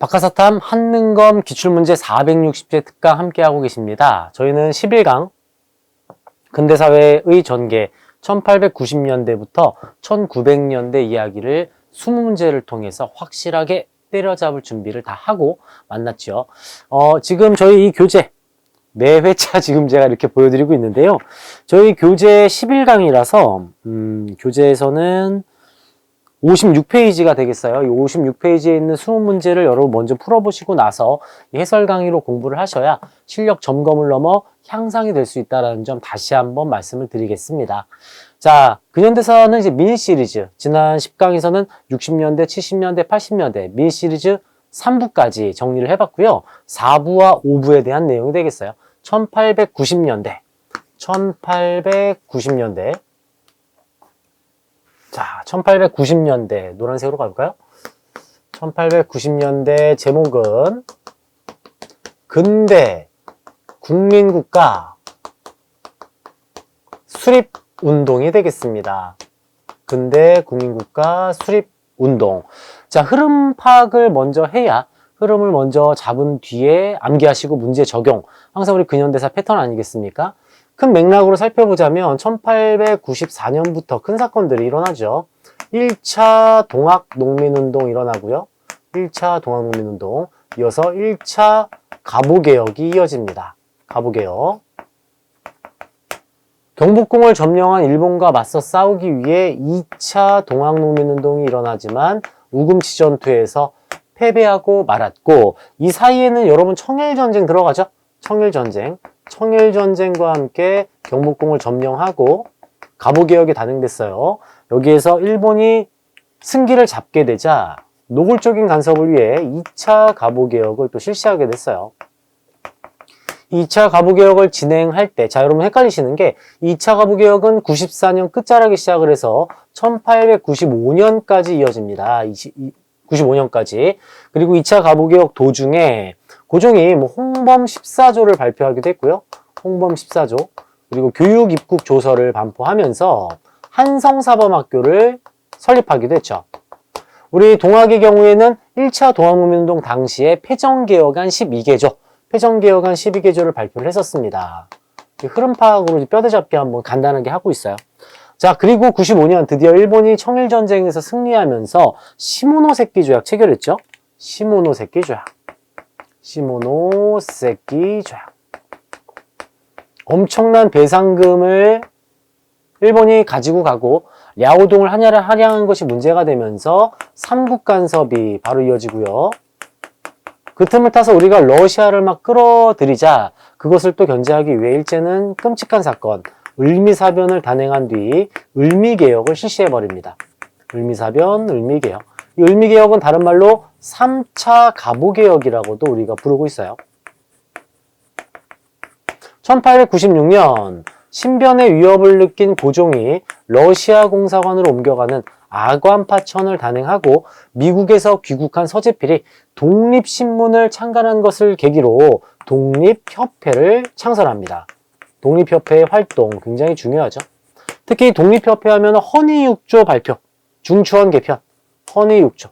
박하사탐 한능검 기출문제 460제 특강 함께하고 계십니다. 저희는 11강 근대사회의 전개 1890년대부터 1900년대 이야기를 20문제를 통해서 확실하게 때려잡을 준비를 다 하고 만났죠. 지금 저희 이 교재 매 회차 지금 제가 이렇게 보여드리고 있는데요. 저희 교재 11강이라서 교재에서는 56페이지가 되겠어요. 이 56페이지에 있는 20문제를 여러분 먼저 풀어보시고 나서 해설 강의로 공부를 하셔야 실력 점검을 넘어 향상이 될 수 있다는 점 다시 한번 말씀을 드리겠습니다. 자, 근현대사는 이제 미니 시리즈, 지난 10강에서는 60년대, 70년대, 80년대 미니 시리즈 3부까지 정리를 해봤고요. 4부와 5부에 대한 내용이 되겠어요. 1890년대. 자, 1890년대 노란색으로 가볼까요? 1890년대 제목은 근대 국민국가 수립운동이 되겠습니다. 근대 국민국가 수립운동. 자, 흐름 파악을 먼저 해야 흐름을 먼저 잡은 뒤에 암기하시고 문제 적용. 항상 우리 근현대사 패턴 아니겠습니까? 큰 맥락으로 살펴보자면 1894년부터 큰 사건들이 일어나죠. 1차 동학농민운동 일어나고요. 1차 동학농민운동 이어서 1차 갑오개혁이 이어집니다. 갑오개혁. 경복궁을 점령한 일본과 맞서 싸우기 위해 2차 동학농민운동이 일어나지만 우금치 전투에서 패배하고 말았고, 이 사이에는 여러분 청일전쟁 들어가죠? 청일전쟁과 함께 경복궁을 점령하고 갑오개혁이 단행됐어요. 여기에서 일본이 승기를 잡게 되자 노골적인 간섭을 위해 2차 갑오개혁을 또 실시하게 됐어요. 2차 갑오개혁을 진행할 때, 자, 여러분 헷갈리시는 게 2차 갑오개혁은 94년 끝자락에 시작을 해서 1895년까지 이어집니다. 95년까지. 그리고 2차 갑오개혁 도중에 고종이 홍범 14조를 발표하기도 했고요. 홍범 14조. 그리고 교육 입국 조서를 반포하면서 한성사범학교를 설립하기도 했죠. 우리 동학의 경우에는 1차 동학농민운동 당시에 패정개혁안 12개조, 패정개혁안 12개조를 발표를 했었습니다. 흐름 파악으로 뼈대잡기 한번 간단하게 하고 있어요. 자, 그리고 95년 드디어 일본이 청일전쟁에서 승리하면서 시모노세키 조약 체결했죠. 시모노세키 조약. 엄청난 배상금을 일본이 가지고 가고 랴오동을 할양한 것이 문제가 되면서 삼국 간섭이 바로 이어지고요. 그 틈을 타서 우리가 러시아를 막 끌어들이자 그것을 또 견제하기 위해 일제는 끔찍한 사건, 을미사변을 단행한 뒤 을미개혁을 실시해버립니다. 을미사변, 을미개혁. 이 을미개혁은 다른 말로 3차 갑오개혁이라고도 우리가 부르고 있어요. 1896년 신변의 위협을 느낀 고종이 러시아 공사관으로 옮겨가는 아관파천을 단행하고 미국에서 귀국한 서재필이 독립신문을 창간한 것을 계기로 독립협회를 창설합니다. 독립협회의 활동 굉장히 중요하죠. 특히 독립협회 하면 헌의육조 발표, 중추원 개편, 헌의육조.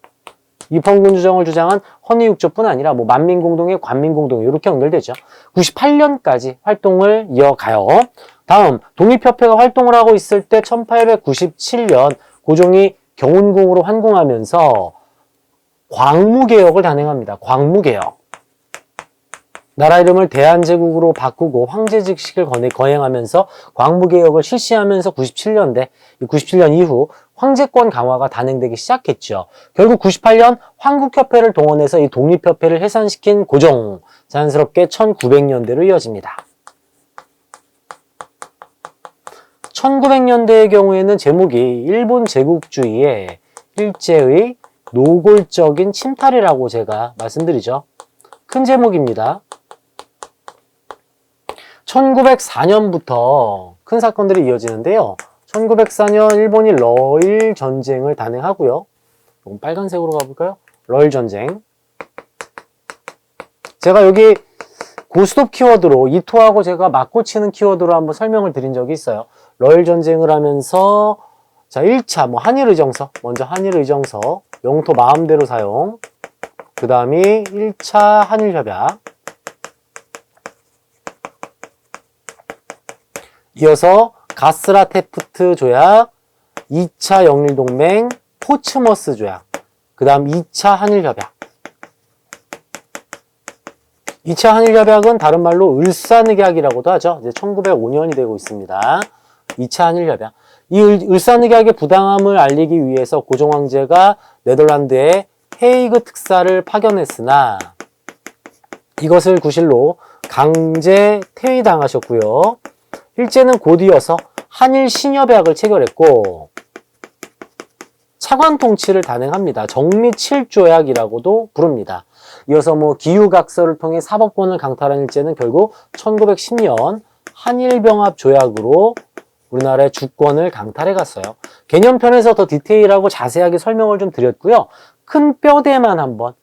입헌군주정을 주장한 헌의육조뿐 아니라 만민공동회, 관민공동회 이렇게 연결되죠. 98년까지 활동을 이어가요. 다음 독립협회가 활동을 하고 있을 때 1897년 고종이 경운궁으로 환궁하면서 광무개혁을 단행합니다. 광무개혁. 나라 이름을 대한제국으로 바꾸고 황제직식을 거행하면서 광무개혁을 실시하면서 97년 이후 황제권 강화가 단행되기 시작했죠. 결국 98년 황국협회를 동원해서 이 독립협회를 해산시킨 고종, 자연스럽게 1900년대로 이어집니다. 1900년대의 경우에는 제목이 일본 제국주의의 일제의 노골적인 침탈이라고 제가 말씀드리죠. 큰 제목입니다. 1904년부터 큰 사건들이 이어지는데요. 1904년 일본이 러일 전쟁을 단행하고요. 이건 빨간색으로 가볼까요? 러일 전쟁. 제가 여기 고스톱 키워드로 이토하고 제가 맞고 치는 키워드로 한번 설명을 드린 적이 있어요. 러일 전쟁을 하면서 자, 1차 한일의정서, 먼저 한일의정서, 영토 마음대로 사용. 그 다음이 1차 한일협약, 이어서 가스라테프트 조약, 2차 영일동맹, 포츠머스 조약, 그 다음 2차 한일협약. 2차 한일협약은 다른 말로 을사늑약이라고도 하죠. 이제 1905년이 되고 있습니다. 2차 한일협약. 이 을사늑약의 부당함을 알리기 위해서 고종 황제가 네덜란드에 헤이그 특사를 파견했으나 이것을 구실로 강제 퇴위당하셨고요. 일제는 곧이어서 한일 신협약을 체결했고 차관 통치를 단행합니다. 정미 7조약이라고도 부릅니다. 이어서 기후각서를 통해 사법권을 강탈한 일제는 결국 1910년 한일병합 조약으로 우리나라의 주권을 강탈해 갔어요. 개념편에서 더 디테일하고 자세하게 설명을 좀 드렸고요. 큰 뼈대만 한번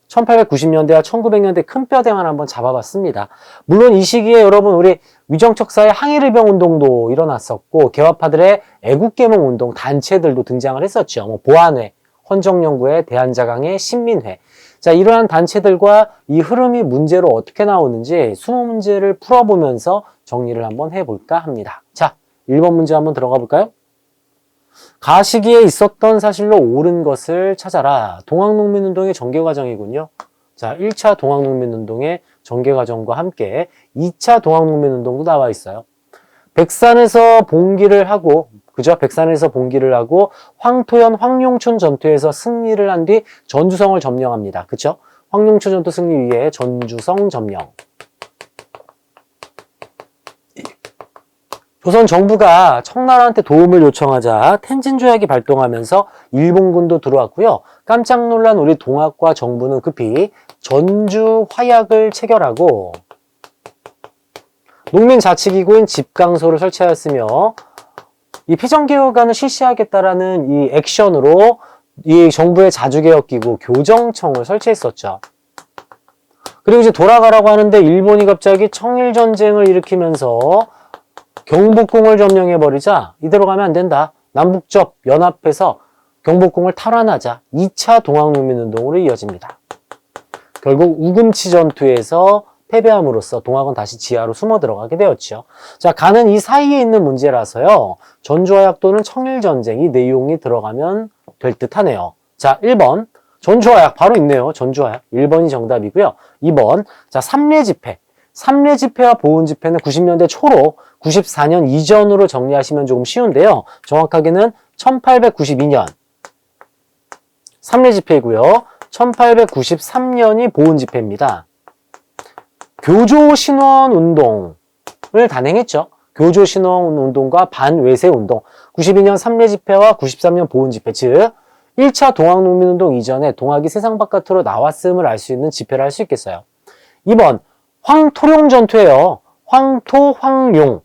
1890년대와 1900년대 큰 뼈대만 한번 잡아봤습니다. 물론 이 시기에 여러분 우리 위정척사의 항일의병 운동도 일어났었고 개화파들의 애국계몽 운동 단체들도 등장을 했었죠. 보안회, 헌정연구회, 대한자강회, 신민회. 자, 이러한 단체들과 이 흐름이 문제로 어떻게 나오는지 20문제를 풀어보면서 정리를 한번 해볼까 합니다. 자, 1번 문제 한번 들어가 볼까요? 가시기에 있었던 사실로 옳은 것을 찾아라. 동학농민운동의 전개과정이군요. 자, 1차 동학농민운동의 전개과정과 함께 2차 동학농민운동도 나와 있어요. 백산에서 봉기를 하고, 그죠? 백산에서 봉기를 하고 황토현, 황룡춘 전투에서 승리를 한 뒤 전주성을 점령합니다. 그쵸? 황룡춘 전투 승리 위에 전주성 점령. 조선 정부가 청나라한테 도움을 요청하자 텐진조약이 발동하면서 일본군도 들어왔고요. 깜짝 놀란 우리 동학과 정부는 급히 전주화약을 체결하고 농민자치기구인 집강소를 설치하였으며 이 피정개혁안을 실시하겠다라는 이 액션으로 이 정부의 자주개혁기구 교정청을 설치했었죠. 그리고 이제 돌아가라고 하는데 일본이 갑자기 청일전쟁을 일으키면서 경복궁을 점령해버리자 이대로 가면 안 된다. 남북접 연합해서 경복궁을 탈환하자. 2차 동학농민운동으로 이어집니다. 결국 우금치 전투에서 패배함으로써 동학은 다시 지하로 숨어 들어가게 되었죠. 자, 가는 이 사이에 있는 문제라서요. 전주화약 또는 청일전쟁 이 내용이 들어가면 될 듯 하네요. 자, 1번 전주화약 바로 있네요. 전주화약 1번이 정답이고요. 2번 자, 삼례집회. 삼례집회와 보훈집회는 90년대 초로 94년 이전으로 정리하시면 조금 쉬운데요. 정확하게는 1892년 삼례집회이고요. 1893년이 보훈집회입니다. 교조신원운동을 단행했죠. 교조신원운동과 반외세운동 92년 삼례집회와 93년 보훈집회 즉 1차 동학농민운동 이전에 동학이 세상 바깥으로 나왔음을 알 수 있는 집회를 할 수 있겠어요. 2번 황토룡 전투예요. 황토, 황룡.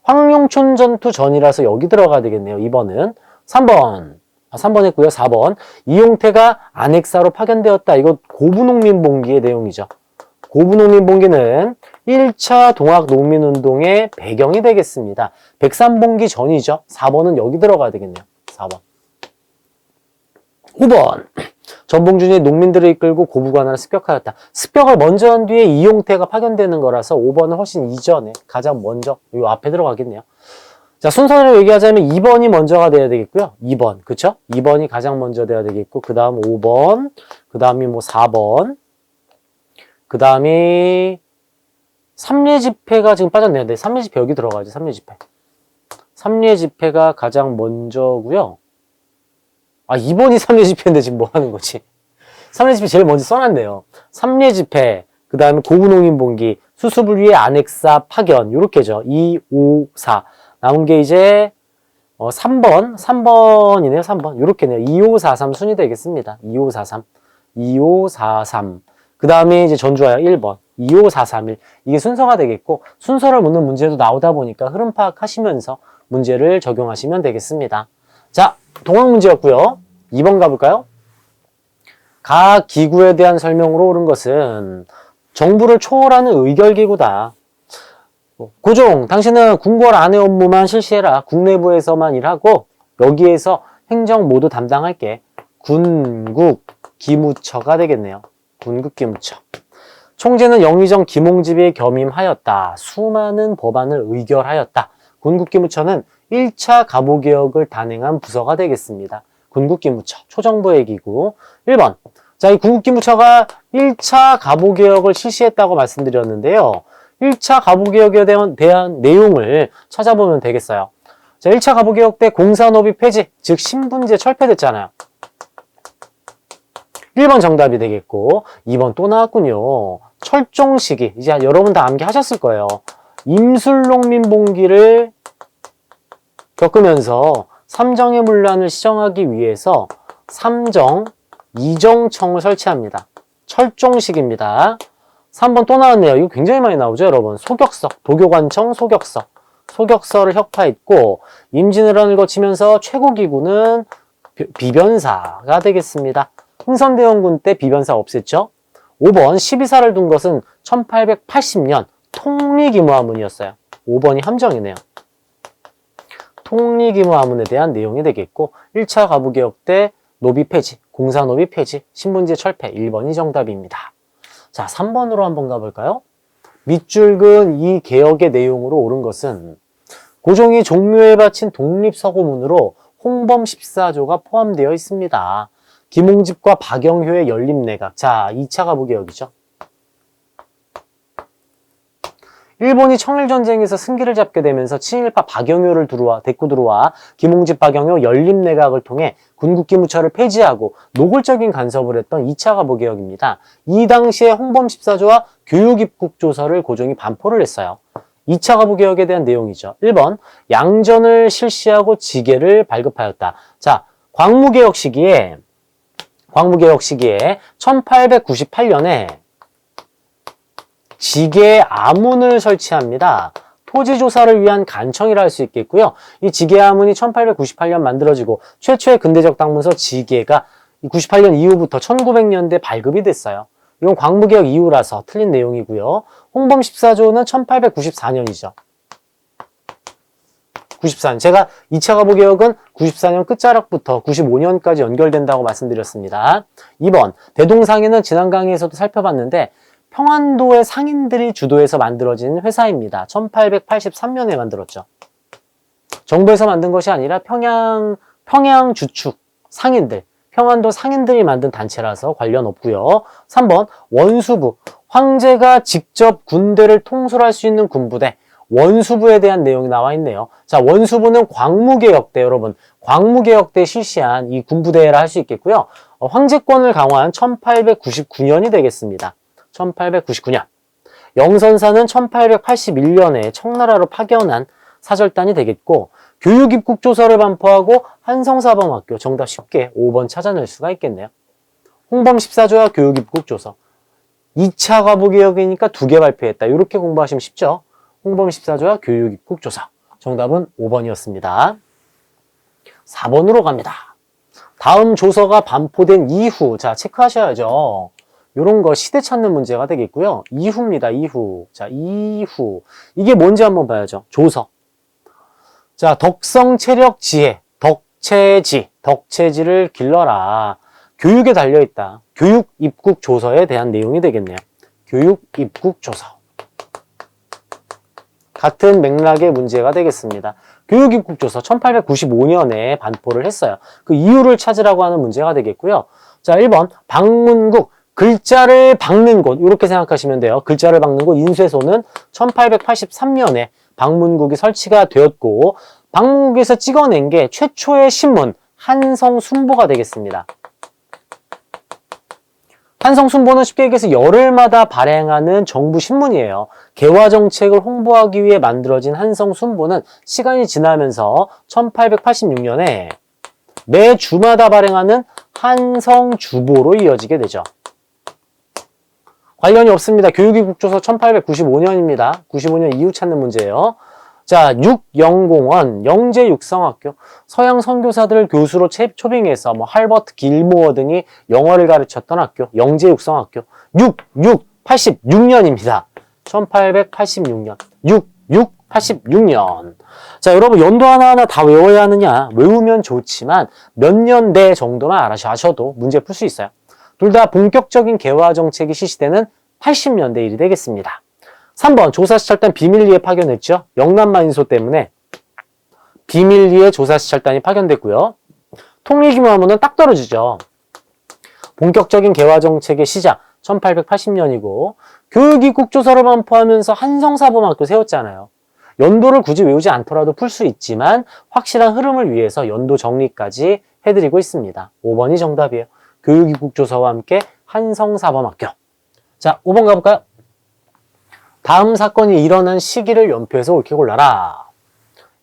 황룡촌 전투 전이라서 여기 들어가야 되겠네요. 2번은. 3번 했고요. 4번. 이용태가 안핵사로 파견되었다. 이거 고부농민봉기의 내용이죠. 고부농민봉기는 1차 동학농민운동의 배경이 되겠습니다. 백산봉기 전이죠. 4번은 여기 들어가야 되겠네요. 4번. 5번. 전봉준이 농민들을 이끌고 고부관할을 습격하였다. 습격을 먼저 한 뒤에 이용태가 파견되는 거라서 5번은 훨씬 이전에 가장 먼저 이 앞에 들어가겠네요. 자, 순서대로 얘기하자면 2번이 먼저가 돼야 되겠고요. 2번 그쵸? 2번이 가장 먼저 돼야 되겠고 그 다음 5번 그 다음이 4번 그 다음이 삼례집회가 지금 빠졌네요. 네, 삼례집회 여기 들어가야죠. 삼례집회. 삼례집회가 가장 먼저고요. 아, 2번이 삼례집회인데 지금 뭐 하는 거지? 삼례집회 제일 먼저 써놨네요. 삼례집회, 그 다음에 고부농민봉기, 수습을 위해 안핵사 파견, 요렇게죠. 2, 5, 4. 나온 게 이제, 3번이네요. 3번. 요렇게네요. 2543 순이 되겠습니다. 2543. 2543. 그 다음에 이제 전주화약 1번. 25431. 이게 순서가 되겠고, 순서를 묻는 문제도 나오다 보니까 흐름 파악하시면서 문제를 적용하시면 되겠습니다. 자, 동학 문제였고요. 2번 가볼까요? 각 기구에 대한 설명으로 옳은 것은 정부를 초월하는 의결기구다. 고종, 당신은 궁궐 안에 업무만 실시해라. 국내부에서만 일하고 여기에서 행정 모두 담당할게. 군국 기무처가 되겠네요. 군국기무처. 총재는 영의정 김홍집이 겸임하였다. 수많은 법안을 의결하였다. 군국기무처는 1차 가보개혁을 단행한 부서가 되겠습니다. 군국기무처, 초정부의 기구. 1번. 자, 이 군국기무처가 1차 가보개혁을 실시했다고 말씀드렸는데요. 1차 가보개혁에 대한 내용을 찾아보면 되겠어요. 자, 1차 가보개혁 때 공사노비 폐지, 즉 신분제 철폐됐잖아요. 1번 정답이 되겠고, 2번 또 나왔군요. 철종 시기, 이제 여러분 다 암기하셨을 거예요. 임술농민봉기를 겪으면서 삼정의 문란을 시정하기 위해서 삼정 이정청을 설치합니다. 철종식입니다. 3번 또 나왔네요. 이거 굉장히 많이 나오죠, 여러분. 소격서, 도교관청 소격서. 소격서를 혁파했고, 임진왜란을 거치면서 최고기구는 비변사가 되겠습니다. 흥선대원군 때 비변사 없앴죠. 5번 12사를 둔 것은 1880년 통리기무하문이었어요. 5번이 함정이네요. 통리기무하문에 대한 내용이 되겠고, 1차 가부개혁 때 노비 폐지, 공사노비 폐지, 신분제 철폐, 1번이 정답입니다. 자, 3번으로 한번 가볼까요? 밑줄근 이 개혁의 내용으로 옳은 것은 고종이 종묘에 바친 독립서고문으로 홍범 14조가 포함되어 있습니다. 김홍집과 박영효의 연립내각. 자, 2차 가부개혁이죠. 일본이 청일전쟁에서 승기를 잡게 되면서 친일파 박영효를 데리고 들어와 김홍집, 박영효 연립내각을 통해 군국기무처를 폐지하고 노골적인 간섭을 했던 2차 가부개혁입니다. 이 당시에 홍범 14조와 교육입국조서를 고종이 반포를 했어요. 2차 가부개혁에 대한 내용이죠. 1번 양전을 실시하고 지계를 발급하였다. 자, 광무개혁 시기에 1898년에 지계 아문을 설치합니다. 토지조사를 위한 간청이라 할 수 있겠고요. 이 지계 아문이 1898년 만들어지고 최초의 근대적 당문서 지계가 98년 이후부터 1900년대 발급이 됐어요. 이건 광무개혁 이후라서 틀린 내용이고요. 홍범 14조는 1894년이죠. 94년. 제가 2차 가부개혁은 94년 끝자락부터 95년까지 연결된다고 말씀드렸습니다. 2번 대동상해는 지난 강의에서도 살펴봤는데 평안도의 상인들이 주도해서 만들어진 회사입니다. 1883년에 만들었죠. 정부에서 만든 것이 아니라 평양 주축 상인들, 평안도 상인들이 만든 단체라서 관련 없고요. 3번 원수부, 황제가 직접 군대를 통솔할 수 있는 군부대, 원수부에 대한 내용이 나와 있네요. 자, 원수부는 광무개혁 때 여러분, 광무개혁 때 실시한 이 군부대라 할 수 있겠고요. 황제권을 강화한 1899년이 되겠습니다. 1899년. 영선사는 1881년에 청나라로 파견한 사절단이 되겠고, 교육입국조서를 반포하고 한성사범학교, 정답 쉽게 5번 찾아낼 수가 있겠네요. 홍범 14조와 교육입국조서. 2차 가부개혁이니까 2개 발표했다. 이렇게 공부하시면 쉽죠. 홍범 14조와 교육입국조서. 정답은 5번이었습니다. 4번으로 갑니다. 다음 조서가 반포된 이후, 자, 체크하셔야죠. 요런 거 시대 찾는 문제가 되겠고요. 이후입니다. 이후. 자, 이후. 이게 뭔지 한번 봐야죠. 조서. 자, 덕성, 체력, 지혜. 덕체지를 길러라. 교육에 달려있다. 교육 입국 조서에 대한 내용이 되겠네요. 교육 입국 조서. 같은 맥락의 문제가 되겠습니다. 교육 입국 조서 1895년에 반포를 했어요. 그 이유를 찾으라고 하는 문제가 되겠고요. 자, 1번 방문국. 글자를 박는 곳, 이렇게 생각하시면 돼요. 글자를 박는 곳, 인쇄소는 1883년에 방문국이 설치가 되었고, 방문국에서 찍어낸 게 최초의 신문, 한성순보가 되겠습니다. 한성순보는 쉽게 얘기해서 열흘마다 발행하는 정부 신문이에요. 개화정책을 홍보하기 위해 만들어진 한성순보는 시간이 지나면서 1886년에 매 주마다 발행하는 한성주보로 이어지게 되죠. 관련이 없습니다. 교육입국조서 1895년입니다. 95년 이후 찾는 문제예요. 자, 육영공원, 영재육성학교. 서양 선교사들을 교수로 초빙해서 할버트 길모어 등이 영어를 가르쳤던 학교, 영재육성학교. 86년입니다. 1886년. 86년. 자, 여러분 연도 하나하나 다 외워야 하느냐? 외우면 좋지만 몇 년대 정도만 아셔도 문제 풀 수 있어요. 둘 다 본격적인 개화 정책이 실시되는 80년대 일이 되겠습니다. 3번 조사시찰단 비밀리에 파견했죠. 영남만 인소 때문에 비밀리에 조사시찰단이 파견됐고요. 통일규모하면은 딱 떨어지죠. 본격적인 개화 정책의 시작 1880년이고 교육입국조서를 반포하면서 한성사범학교 세웠잖아요. 연도를 굳이 외우지 않더라도 풀 수 있지만 확실한 흐름을 위해서 연도 정리까지 해드리고 있습니다. 5번이 정답이에요. 교육입국조서와 함께 한성사범학교. 자, 5번 가볼까요? 다음 사건이 일어난 시기를 연표해서 옳게 골라라.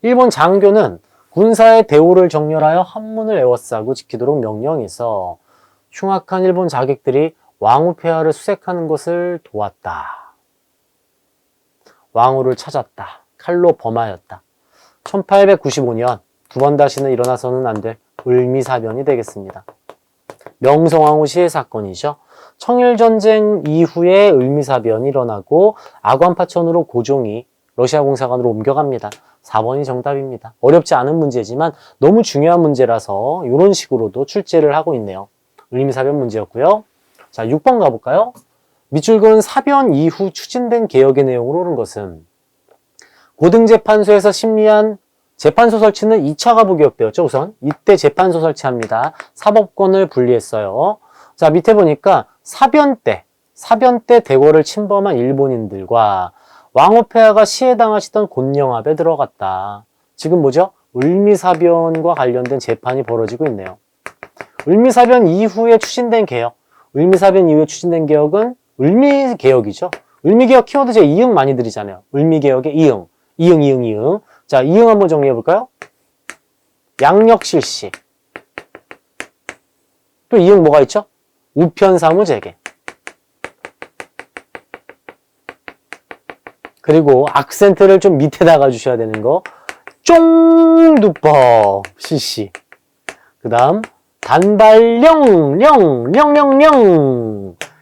일본 장교는 군사의 대오를 정렬하여 한문을 에워싸고 지키도록 명령해서 흉악한 일본 자객들이 왕후 폐하를 수색하는 것을 도왔다. 왕후를 찾았다. 칼로 범하였다. 1895년 두 번 다시는 일어나서는 안 될 을미사변이 되겠습니다. 명성황후 시의 사건이죠. 청일전쟁 이후에 을미사변이 일어나고 아관파천으로 고종이 러시아 공사관으로 옮겨갑니다. 4번이 정답입니다. 어렵지 않은 문제지만 너무 중요한 문제라서 이런 식으로도 출제를 하고 있네요. 을미사변 문제였고요. 자, 6번 가볼까요? 밑줄 그은 사변 이후 추진된 개혁의 내용으로 옳은 것은 고등재판소에서 심리한 재판소 설치는 2차 가부개혁되었죠. 우선 이때 재판소 설치합니다. 사법권을 분리했어요. 자, 밑에 보니까 사변 때 대궐을 침범한 일본인들과 왕후 폐하가 시해당하시던 곤영합에 들어갔다. 지금 뭐죠? 을미사변과 관련된 재판이 벌어지고 있네요. 을미사변 이후에 추진된 개혁. 을미사변 이후에 추진된 개혁은 을미개혁이죠. 을미개혁 키워드 제가 이응 많이 드리잖아요. 을미개혁의 이응. 이응. 자, 이응 한번 정리해 볼까요? 양력실시. 또 이응 뭐가 있죠? 우편사무재개. 그리고 악센트를 좀 밑에다가 주셔야 되는 거. 쫑두법 실시. 그 다음 단발령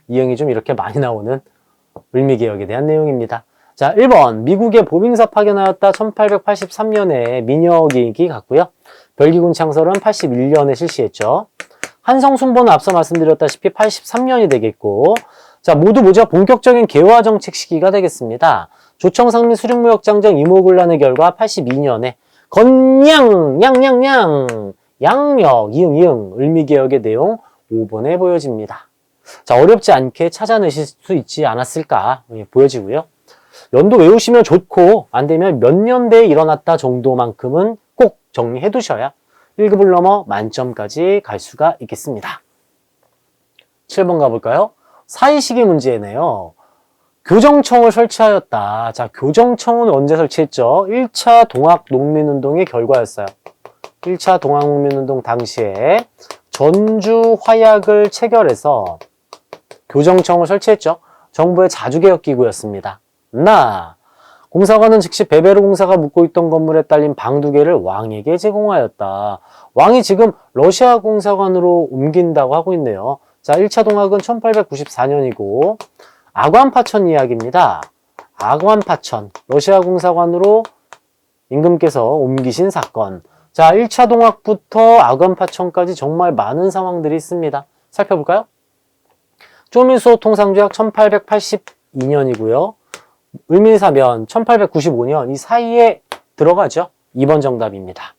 이응이 좀 이렇게 많이 나오는 을미개혁에 대한 내용입니다. 자, 1번 미국의 보빙사 파견하였다. 1883년에 민여기획이 갔고요. 별기군 창설은 81년에 실시했죠. 한성순보는 앞서 말씀드렸다시피 83년이 되겠고, 자, 모두 뭐죠? 본격적인 개화 정책 시기가 되겠습니다. 조청상민 수륙무역장정 이모군란의 결과 82년에 건양 양력 이응 을미개혁의 내용 5번에 보여집니다. 자, 어렵지 않게 찾아내실 수 있지 않았을까 보여지고요. 연도 외우시면 좋고 안 되면 몇 년대에 일어났다 정도만큼은 꼭 정리해 두셔야 1급을 넘어 만점까지 갈 수가 있겠습니다. 7번 가볼까요? 사이시기 문제네요. 교정청을 설치하였다. 자, 교정청은 언제 설치했죠? 1차 동학농민운동의 결과였어요. 1차 동학농민운동 당시에 전주 화약을 체결해서 교정청을 설치했죠. 정부의 자주개혁기구였습니다. 공사관은 즉시 베베르 공사가 묵고 있던 건물에 딸린 방 2개를 왕에게 제공하였다. 왕이 지금 러시아 공사관으로 옮긴다고 하고 있네요. 자, 1차 동학은 1894년이고 아관파천 이야기입니다. 아관파천, 러시아 공사관으로 임금께서 옮기신 사건. 자, 1차 동학부터 아관파천까지 정말 많은 상황들이 있습니다. 살펴볼까요? 쪼민수호 통상조약 1882년이고요. 을미사변 1895년 이 사이에 들어가죠. 2번 정답입니다.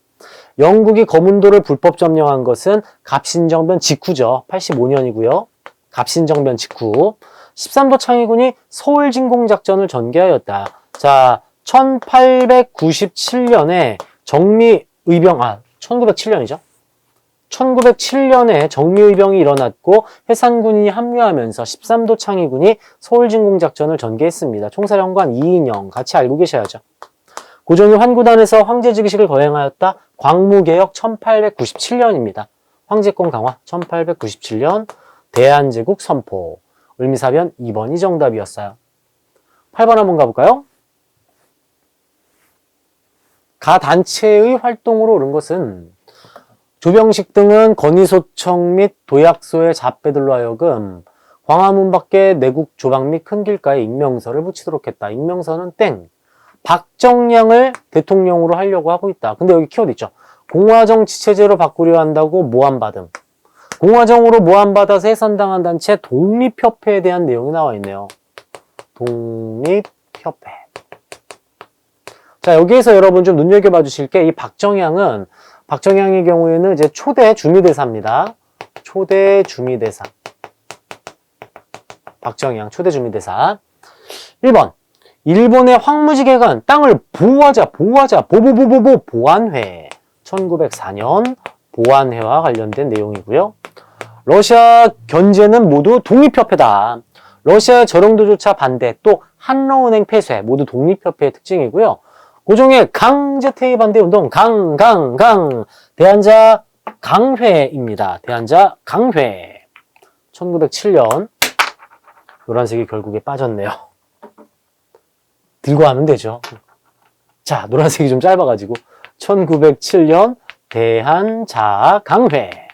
영국이 거문도를 불법 점령한 것은 갑신정변 직후죠. 85년이고요. 갑신정변 직후. 13도 창의군이 서울 진공작전을 전개하였다. 자, 1897년에 1907년이죠. 1907년에 정미의병이 일어났고 해산군이 합류하면서 13도 창의군이 서울진공작전을 전개했습니다. 총사령관 이인영 같이 알고 계셔야죠. 고종이 환구단에서 황제직위식을 거행하였다. 광무개혁 1897년입니다. 황제권 강화 1897년 대한제국 선포. 을미사변 2번이 정답이었어요. 8번 한번 가볼까요? 가 단체의 활동으로 옳은 것은 조병식 등은 건의소청 및 도약소의 잡배들로 하여금 광화문 밖에 내국 조방 및 큰 길가에 익명서를 붙이도록 했다. 익명서는 땡. 박정량을 대통령으로 하려고 하고 있다. 근데 여기 키워드 있죠. 공화정치 체제로 바꾸려 한다고 모함받음. 공화정으로 모함받아서 해산당한 단체 독립협회에 대한 내용이 나와 있네요. 독립협회. 자, 여기에서 여러분 좀 눈여겨봐 주실 게 이 박정향의 경우에는 이제 초대 주미대사입니다. 초대 주미대사. 박정향 초대 주미대사. 1번. 일본의 황무지개간 땅을 보호하자 보완회. 1904년 보완회와 관련된 내용이고요. 러시아 견제는 모두 독립협회다. 러시아의 저령도조차 반대, 또 한러은행 폐쇄, 모두 독립협회의 특징이고요. 고종의 강제퇴위 반대 운동, 대한자 강회입니다. 대한자 강회. 1907년. 노란색이 결국에 빠졌네요. 들고 하면 되죠. 자, 노란색이 좀 짧아가지고 1907년 대한자 강회.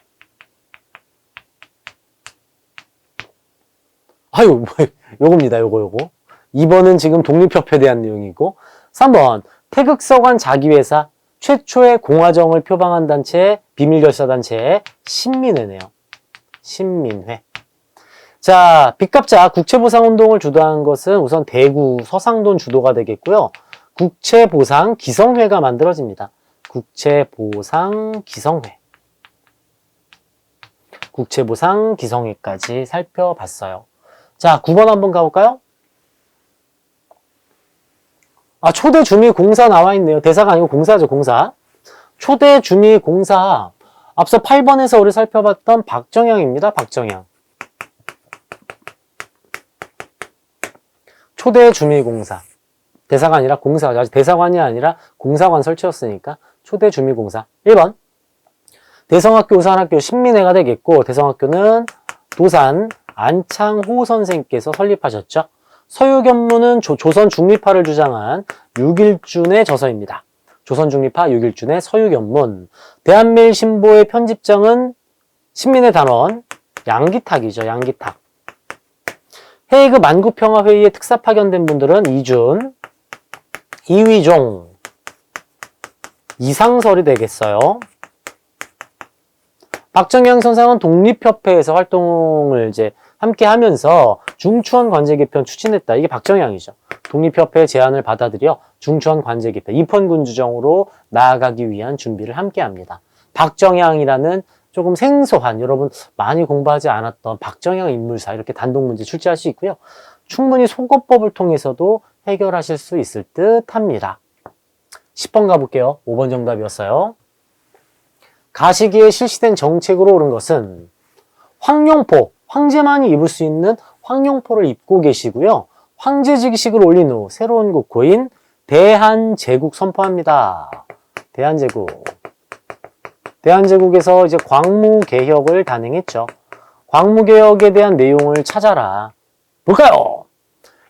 아유, 요겁니다. 요거. 2번은 지금 독립협회에 대한 내용이고, 3번 태극서관 자기회사 최초의 공화정을 표방한 단체, 비밀결사단체 신민회네요. 신민회. 자, 빚값자 국채보상운동을 주도한 것은 우선 대구 서상돈 주도가 되겠고요. 국채보상기성회가 만들어집니다. 국채보상기성회. 국채보상기성회까지 살펴봤어요. 자, 9번 한번 가볼까요? 아, 초대주미공사 나와 있네요. 대사가 아니고 공사죠, 공사. 초대주미공사. 앞서 8번에서 우리 살펴봤던 박정향입니다, 박정향. 초대주미공사. 대사가 아니라 공사죠. 아직 대사관이 아니라 공사관 설치였으니까 초대주미공사. 1번. 대성학교, 우산학교, 신민회가 되겠고, 대성학교는 도산 안창호 선생께서 설립하셨죠. 서유견문은 조선 중립파를 주장한 육일준의 저서입니다. 조선 중립파 육일준의 서유견문. 대한매일신보의 편집장은 신민회 단원 양기탁이죠. 양기탁. 헤이그 만국평화회의에 특사 파견된 분들은 이준, 이휘종, 이상설이 되겠어요. 박정향 선생은 독립협회에서 활동을 이제 함께 하면서 중추원 관제 개편 추진했다. 이게 박정향이죠. 독립협회의 제안을 받아들여 중추원 관제 개편, 입헌군주정으로 나아가기 위한 준비를 함께 합니다. 박정향이라는 조금 생소한, 여러분 많이 공부하지 않았던 박정향 인물사, 이렇게 단독 문제 출제할 수 있고요. 충분히 소거법을 통해서도 해결하실 수 있을 듯 합니다. 10번 가볼게요. 5번 정답이었어요. 가시기에 실시된 정책으로 옳은 것은 황룡포, 황제만이 입을 수 있는 황룡포를 입고 계시고요. 황제직식을 올린 후 새로운 국호인 대한제국 선포합니다. 대한제국. 대한제국에서 이제 광무개혁을 단행했죠. 광무개혁에 대한 내용을 찾아라. 볼까요?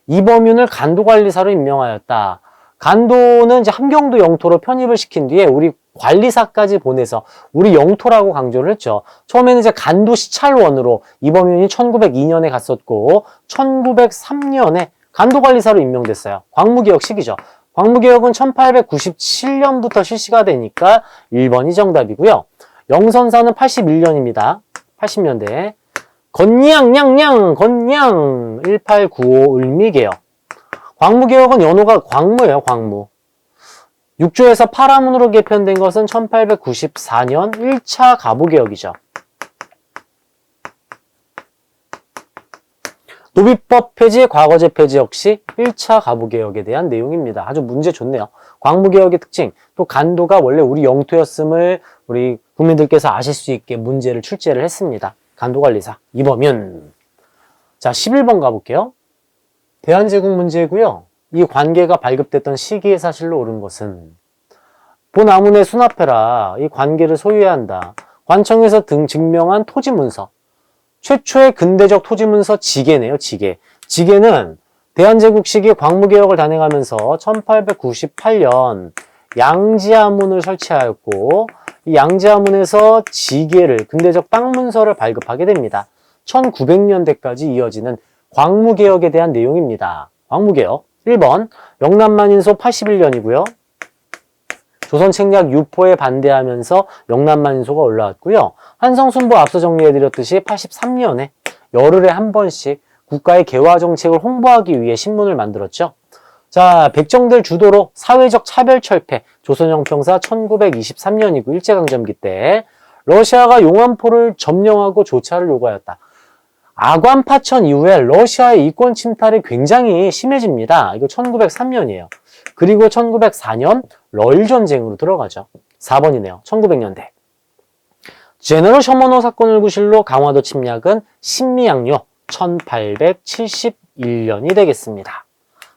이범윤을 간도관리사로 임명하였다. 간도는 이제 함경도 영토로 편입을 시킨 뒤에 우리 관리사까지 보내서 우리 영토라고 강조를 했죠. 처음에는 이제 간도 시찰원으로 이범윤이 1902년에 갔었고 1903년에 간도관리사로 임명됐어요. 광무개혁 시기죠. 광무개혁은 1897년부터 실시가 되니까 1번이 정답이고요. 영선사는 81년입니다. 80년대. 건냥 1895 을미개혁. 광무개혁은 연호가 광무예요. 광무. 6조에서 파라문으로 개편된 것은 1894년 1차 가보개혁이죠. 노비법 폐지, 과거제 폐지 역시 1차 가보개혁에 대한 내용입니다. 아주 문제 좋네요. 광무개혁의 특징, 또 간도가 원래 우리 영토였음을 우리 국민들께서 아실 수 있게 문제를 출제를 했습니다. 간도관리사 이범윤. 자, 11번 가볼게요. 대한제국 문제고요. 이 관계가 발급됐던 시기의 사실로 옳은 것은 본아문에 수납해라. 이 관계를 소유해야 한다. 관청에서 증명한 토지문서. 최초의 근대적 토지문서 지계네요. 지계. 지계는 대한제국 시기 광무개혁을 단행하면서 1898년 양지아문을 설치하였고 이 양지아문에서 지계를 근대적 땅문서를 발급하게 됩니다. 1900년대까지 이어지는 광무개혁에 대한 내용입니다. 광무개혁 1번 영남만인소 81년이고요. 조선 책략 유포에 반대하면서 영남만 인소가 올라왔고요. 한성순부 앞서 정리해드렸듯이 83년에 열흘에 한 번씩 국가의 개화 정책을 홍보하기 위해 신문을 만들었죠. 자, 백정들 주도로 사회적 차별 철폐, 조선영평사 1923년이고 일제강점기 때 러시아가 용안포를 점령하고 조차를 요구하였다. 아관파천 이후에 러시아의 이권 침탈이 굉장히 심해집니다. 이거 1903년이에요. 그리고 1904년 러일 전쟁으로 들어가죠. 4번이네요. 1900년대. 제너럴 셔먼호 사건을 구실로 강화도 침략은 신미양요 1871년이 되겠습니다.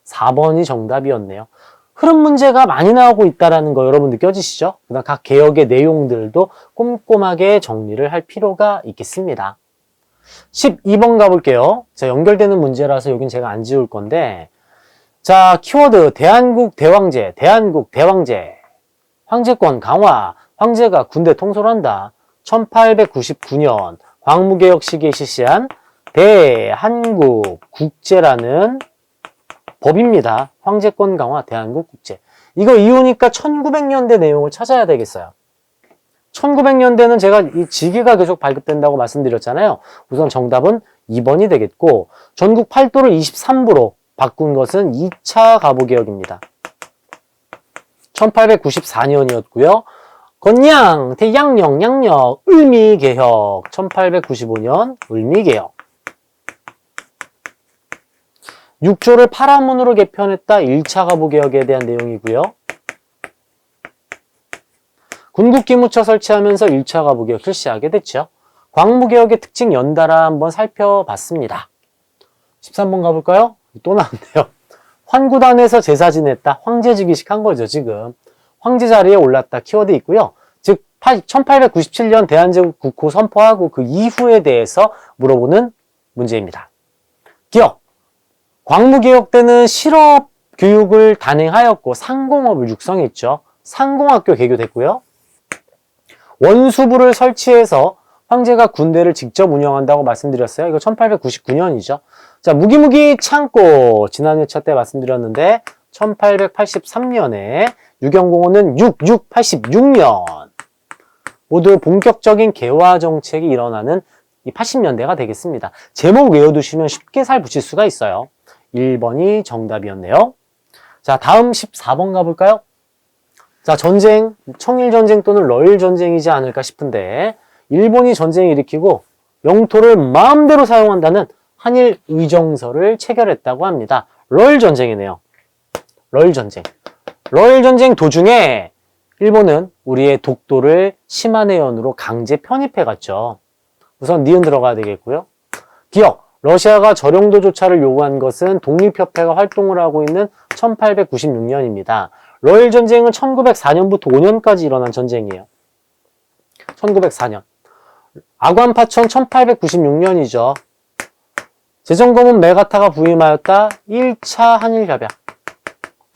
4번이 정답이었네요. 흐름 문제가 많이 나오고 있다는 거 여러분 느껴지시죠? 그다음 각 개혁의 내용들도 꼼꼼하게 정리를 할 필요가 있겠습니다. 12번 가볼게요. 자, 연결되는 문제라서 여긴 제가 안 지울 건데, 자, 키워드 대한국 대왕제, 대한국 대왕제, 황제권 강화, 황제가 군대 통솔한다. 1899년 광무개혁 시기에 실시한 대한국 국제라는 법입니다. 황제권 강화 대한국 국제. 이거 이유니까 1900년대 내용을 찾아야 되겠어요. 1900년대는 제가 이 지계가 계속 발급된다고 말씀드렸잖아요. 우선 정답은 2번이 되겠고, 전국 팔도를 23부로 바꾼 것은 2차 가보개혁입니다. 1894년이었고요. 건양, 대양령, 양력, 을미개혁. 1895년 을미개혁. 6조를 파라문으로 개편했다. 1차 가보개혁에 대한 내용이고요. 군국기무처 설치하면서 1차 가보개혁 실시하게 됐죠. 광무개혁의 특징 연달아 한번 살펴봤습니다. 13번 가볼까요? 또 나왔네요. 환구단에서 제사 지냈다. 황제직위식 한 거죠, 지금. 황제 자리에 올랐다. 키워드 있고요. 즉, 1897년 대한제국 국호 선포하고 그 이후에 대해서 물어보는 문제입니다. 기억. 광무개혁 때는 실업 교육을 단행하였고 상공업을 육성했죠. 상공학교 개교됐고요. 원수부를 설치해서 황제가 군대를 직접 운영한다고 말씀드렸어요. 이거 1899년이죠. 자, 무기무기 창고 지난 회차 때 말씀드렸는데 1883년에 유경공원은 86년 모두 본격적인 개화 정책이 일어나는 이 80년대가 되겠습니다. 제목 외워두시면 쉽게 살 붙일 수가 있어요. 1번이 정답이었네요. 자, 다음 14번 가볼까요? 자, 전쟁, 청일전쟁 또는 러일전쟁이지 않을까 싶은데 일본이 전쟁을 일으키고 영토를 마음대로 사용한다는 한일 의정서를 체결했다고 합니다. 러일전쟁이네요. 러일전쟁. 러일전쟁 도중에 일본은 우리의 독도를 시마네현으로 강제 편입해갔죠. 우선 니은 들어가야 되겠고요. 기억. 러시아가 저령도 조차를 요구한 것은 독립협회가 활동을 하고 있는 1896년입니다. 러일 전쟁은 1904년부터 5년까지 일어난 전쟁이에요. 1904년. 아관파천 1896년이죠. 제정거문 메가타가 부임하였다. 1차 한일협약.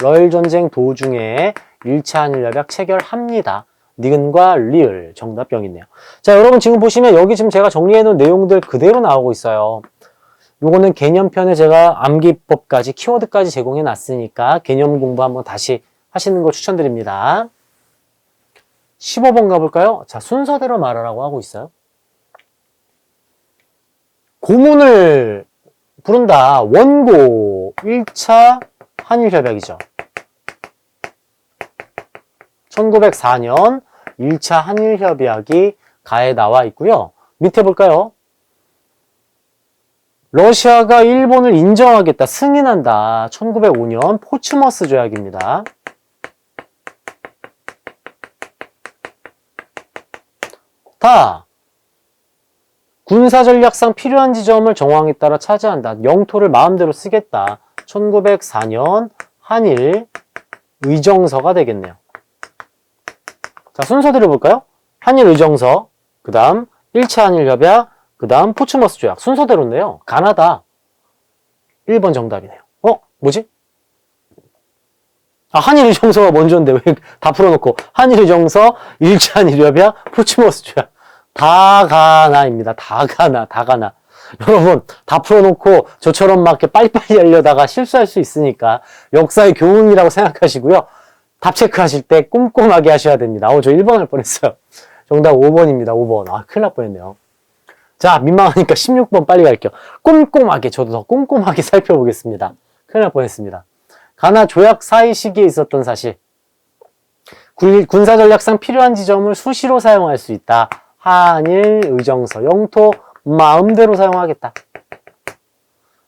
러일 전쟁 도중에 1차 한일협약 체결합니다. 니은과 리을 정답 병이네요. 자, 여러분 지금 보시면 여기 지금 제가 정리해놓은 내용들 그대로 나오고 있어요. 요거는 개념편에 제가 암기법까지 키워드까지 제공해 놨으니까 개념 공부 한번 다시 하시는 거 추천드립니다. 15번 가볼까요? 자, 순서대로 말하라고 하고 있어요. 고문을 부른다. 원고 1차 한일협약이죠. 1904년 1차 한일협약이 가에 나와 있고요. 밑에 볼까요? 러시아가 일본을 인정하겠다, 승인한다. 1905년 포츠머스 조약입니다. 다 군사전략상 필요한 지점을 정황에 따라 차지한다. 영토를 마음대로 쓰겠다. 1904년 한일 의정서가 되겠네요. 자, 순서대로 볼까요? 한일 의정서, 그 다음 1차 한일협약, 그 다음 포츠머스 조약. 순서대로인데요. 가나다. 1번 정답이네요. 뭐지? 한일의정서가 먼저인데 왜 다 풀어놓고 한일의정서, 1차 한일협약, 포츠머스 조약. 다 가나입니다. 다 가나. 여러분 다 풀어놓고 저처럼 막 이렇게 빨리빨리 하려다가 실수할 수 있으니까 역사의 교훈이라고 생각하시고요. 답 체크하실 때 꼼꼼하게 하셔야 됩니다. 저 1번 할 뻔했어요. 정답 5번입니다. 5번. 큰일 날 뻔했네요. 자, 민망하니까 16번 빨리 갈게요. 꼼꼼하게, 저도 더 꼼꼼하게 살펴보겠습니다. 큰일 날 뻔했습니다. 가나 조약 사이 시기에 있었던 사실. 군사전략상 필요한 지점을 수시로 사용할 수 있다. 한일 의정서, 영토 마음대로 사용하겠다.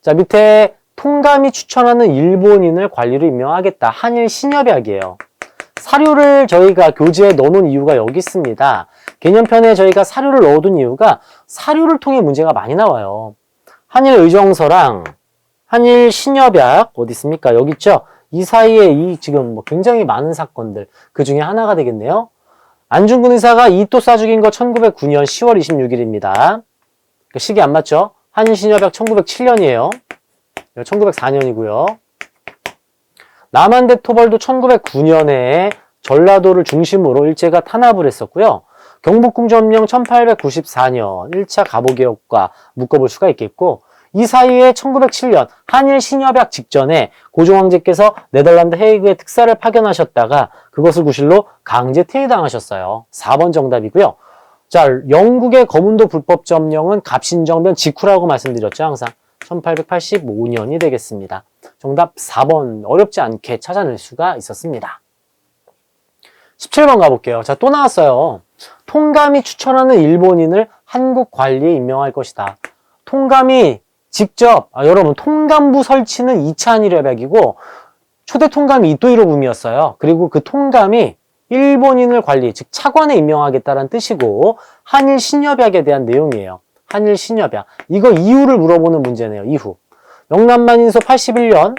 자, 밑에 통감이 추천하는 일본인을 관리로 임명하겠다. 한일 신협약이에요. 사료를 저희가 교재에 넣어놓은 이유가 여기 있습니다. 개념편에 저희가 사료를 넣어둔 이유가 사료를 통해 문제가 많이 나와요. 한일 의정서랑 한일 신협약 어디 있습니까? 여기 있죠? 이 사이에 지금 굉장히 많은 사건들 그 중에 하나가 되겠네요. 안중근 의사가 이토사 죽인 거 1909년 10월 26일입니다. 시기 안 맞죠? 한일 신협약 1907년이에요. 1904년이고요. 남한대 토벌도 1909년에 전라도를 중심으로 일제가 탄압을 했었고요. 경복궁점령 1894년 1차 갑오개혁과 묶어볼 수가 있겠고, 이 사이에 1907년 한일 신협약 직전에 고종황제께서 네덜란드 헤이그에 특사를 파견하셨다가 그것을 구실로 강제 퇴위당하셨어요. 4번 정답이고요. 자, 영국의 거문도 불법 점령은 갑신정변 직후라고 말씀드렸죠. 항상 1885년이 되겠습니다. 정답 4번 어렵지 않게 찾아낼 수가 있었습니다. 17번 가볼게요. 자, 또 나왔어요. 통감이 추천하는 일본인을 한국 관리에 임명할 것이다. 통감이 직접, 여러분 통감부 설치는 2차 한일협약이고 초대 통감이 이토히로부미였어요. 그리고 그 통감이 일본인을 관리, 즉 차관에 임명하겠다는 뜻이고 한일 신협약에 대한 내용이에요. 한일 신협약. 이거 이유를 물어보는 문제네요. 이후. 영남만인소 81년,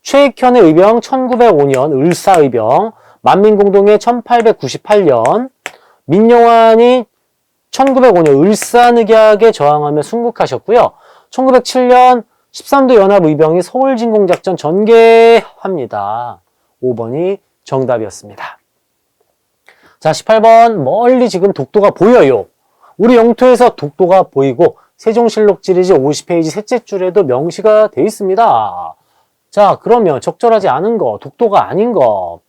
최익현의 의병 1905년, 을사의병, 만민공동회 1898년, 민영환이 1905년 을사늑약에 저항하며 순국하셨고요. 1907년 13도 연합의병이 서울진공작전 전개합니다. 5번이 정답이었습니다. 자, 18번 멀리 지금 독도가 보여요. 우리 영토에서 독도가 보이고 세종실록 지리지 50페이지 셋째 줄에도 명시가 되어 있습니다. 자, 그러면 적절하지 않은 거, 독도가 아닌 거.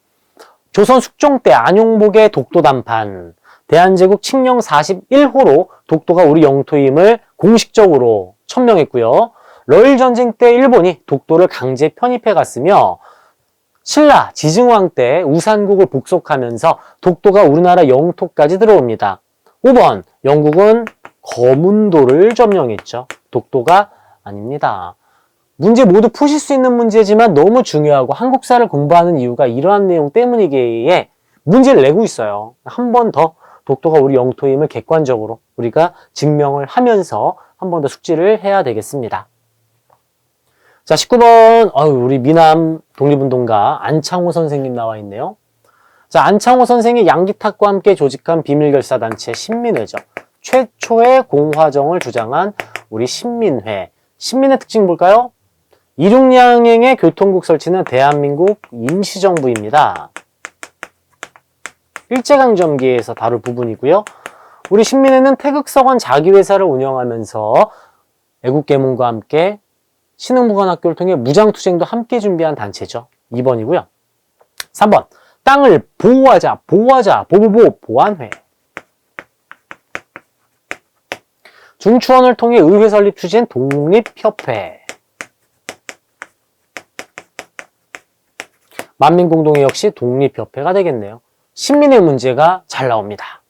조선 숙종 때 안용복의 독도 담판, 대한제국 칙령 41호로 독도가 우리 영토임을 공식적으로 천명했고요. 러일전쟁 때 일본이 독도를 강제 편입해 갔으며 신라 지증왕 때 우산국을 복속하면서 독도가 우리나라 영토까지 들어옵니다. 5번 영국은 거문도를 점령했죠. 독도가 아닙니다. 문제 모두 푸실 수 있는 문제지만 너무 중요하고 한국사를 공부하는 이유가 이러한 내용 때문이기에 문제를 내고 있어요. 한 번 더 독도가 우리 영토임을 객관적으로 우리가 증명을 하면서 한 번 더 숙지를 해야 되겠습니다. 자, 19번 우리 미남 독립운동가 안창호 선생님 나와 있네요. 자, 안창호 선생이 양기탁과 함께 조직한 비밀결사단체 신민회죠. 최초의 공화정을 주장한 우리 신민회. 신민회 특징 볼까요? 이륙양행의 교통국 설치는 대한민국 임시정부입니다. 일제강점기에서 다룰 부분이고요. 우리 신민회는 태극서관 자기회사를 운영하면서 애국계문과 함께 신흥무관학교를 통해 무장투쟁도 함께 준비한 단체죠. 2번이고요. 3번 땅을 보호하자, 보호한회. 중추원을 통해 의회 설립 추진 독립협회. 만민공동회 역시 독립협회가 되겠네요. 신민의 문제가 잘 나옵니다.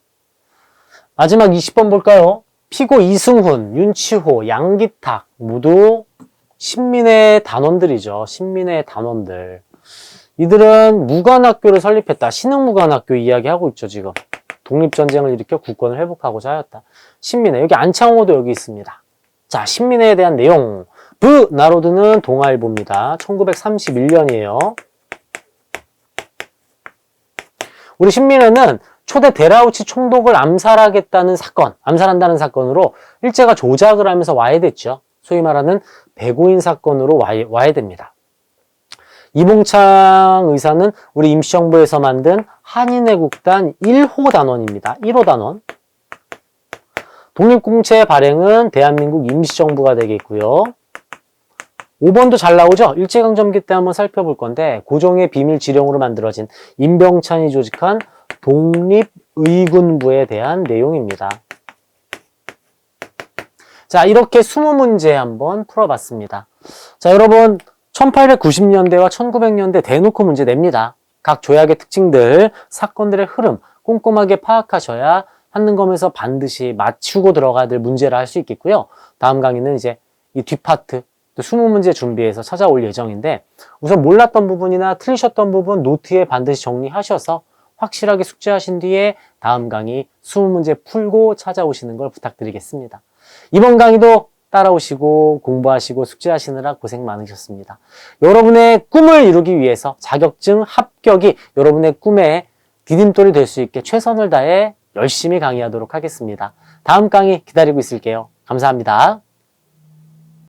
마지막 20번 볼까요? 피고 이승훈, 윤치호, 양기탁 모두 신민의 단원들이죠. 신민의 단원들. 이들은 무관학교를 설립했다. 신흥무관학교 이야기하고 있죠, 지금. 독립전쟁을 일으켜 국권을 회복하고자 하였다. 신민회. 여기 안창호도 여기 있습니다. 자, 신민회에 대한 내용. 나로드는 동아일보입니다. 1931년이에요. 우리 신민회는 초대 데라우치 총독을 암살한다는 사건으로 일제가 조작을 하면서 와해됐죠. 소위 말하는 배고인 사건으로 와해됩니다. 이봉창 의사는 우리 임시정부에서 만든 한인애국단 1호 단원입니다. 1호 단원. 독립공채 발행은 대한민국 임시정부가 되겠고요. 5번도 잘 나오죠? 일제강점기 때 한번 살펴볼 건데 고종의 비밀 지령으로 만들어진 임병찬이 조직한 독립의군부에 대한 내용입니다. 자, 이렇게 20문제 한번 풀어봤습니다. 자, 여러분 1890년대와 1900년대 대놓고 문제 냅니다. 각 조약의 특징들, 사건들의 흐름 꼼꼼하게 파악하셔야 한능검에서 반드시 맞추고 들어가야 될 문제라 할 수 있겠고요. 다음 강의는 이제 이 뒷파트 또 20문제 준비해서 찾아올 예정인데 우선 몰랐던 부분이나 틀리셨던 부분 노트에 반드시 정리하셔서 확실하게 숙지하신 뒤에 다음 강의 20문제 풀고 찾아오시는 걸 부탁드리겠습니다. 이번 강의도 따라오시고 공부하시고 숙제하시느라 고생 많으셨습니다. 여러분의 꿈을 이루기 위해서 자격증 합격이 여러분의 꿈에 디딤돌이 될 수 있게 최선을 다해 열심히 강의하도록 하겠습니다. 다음 강의 기다리고 있을게요. 감사합니다.